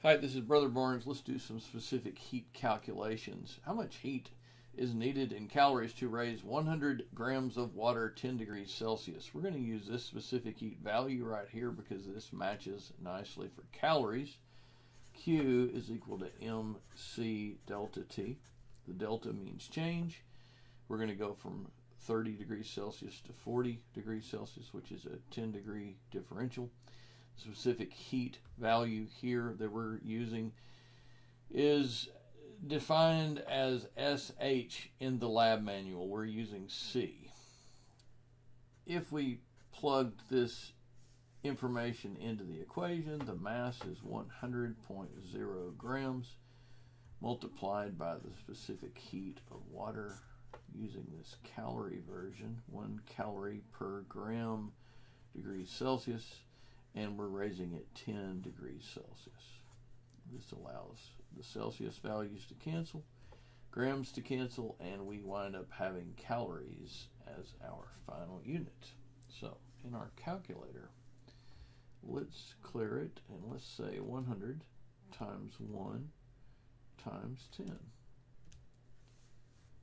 Hi, this is Brother Barnes. Let's do some specific heat calculations. How much heat is needed in calories to raise 100 grams of water 10 degrees Celsius? We're going to use this specific heat value right here because this matches nicely for calories. Q is equal to MC delta T. The delta means change. We're going to go from 30 degrees Celsius to 40 degrees Celsius, which is a 10 degree differential. Specific heat value here that we're using is defined as SH in the lab manual. We're using C. If we plugged this information into the equation, the mass is 100.0 grams multiplied by the specific heat of water using this calorie version, 1 calorie per gram degrees Celsius. And we're raising it 10 degrees Celsius. This allows the Celsius values to cancel, grams to cancel, and we wind up having calories as our final unit. So in our calculator, let's clear it, and let's say 100 times 1 times 10.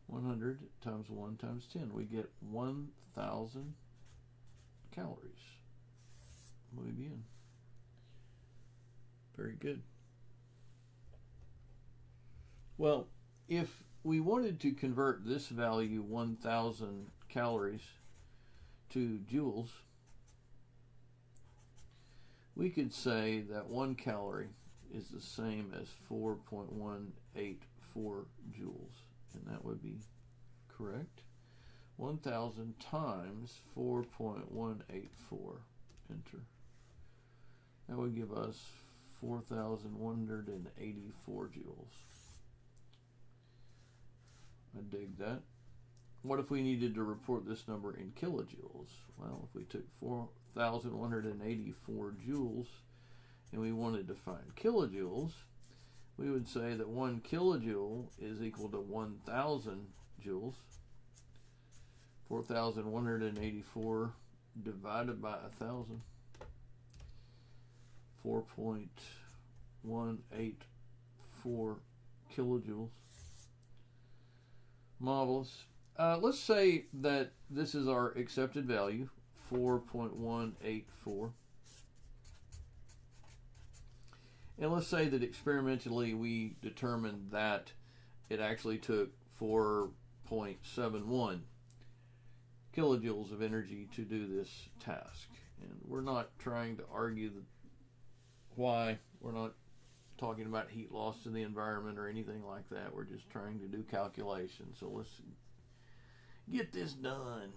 100 times 1 times 10. We get 1,000 calories. Muy bien. Very good. Well, if we wanted to convert this value, 1,000 calories, to joules, we could say that 1 calorie is the same as 4.184 joules, and that would be correct. 1,000 times 4.184, enter. That would give us 4,184 joules. I dig that. What if we needed to report this number in kilojoules? Well, if we took 4,184 joules and we wanted to find kilojoules, we would say that 1 kilojoule is equal to 1,000 joules. 4,184 divided by 1,000. 4.184 kilojoules. Marvelous. Let's say that this is our accepted value, 4.184. And let's say that experimentally we determined that it actually took 4.71 kilojoules of energy to do this task. And we're not trying to argue why. We're not talking about heat loss to the environment or anything like that. We're just trying to do calculations. So let's get this done.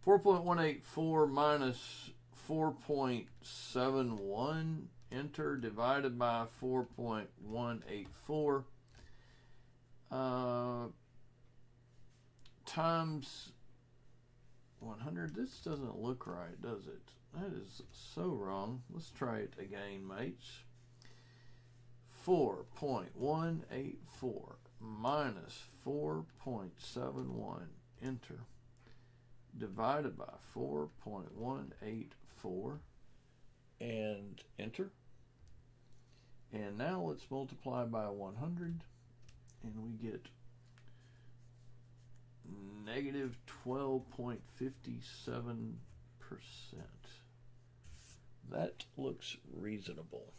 4.184 minus 4.71, enter, divided by 4.184 times 100. This doesn't look right, does it? That is so wrong. Let's try it again, mates. 4.184 minus 4.71, enter, divided by 4.184, and enter. And now let's multiply by 100, and we get negative 12.57%. That looks reasonable.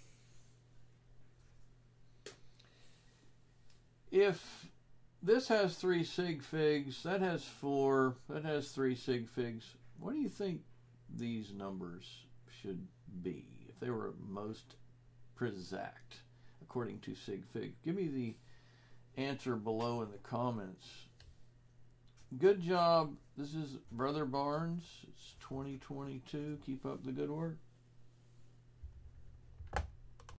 If this has 3 sig figs, that has 4, that has 3 sig figs, what do you think these numbers should be if they were most exact according to sig fig? Give me the answer below in the comments. Good job. This is Brother Barnes. It's 2022. Keep up the good work.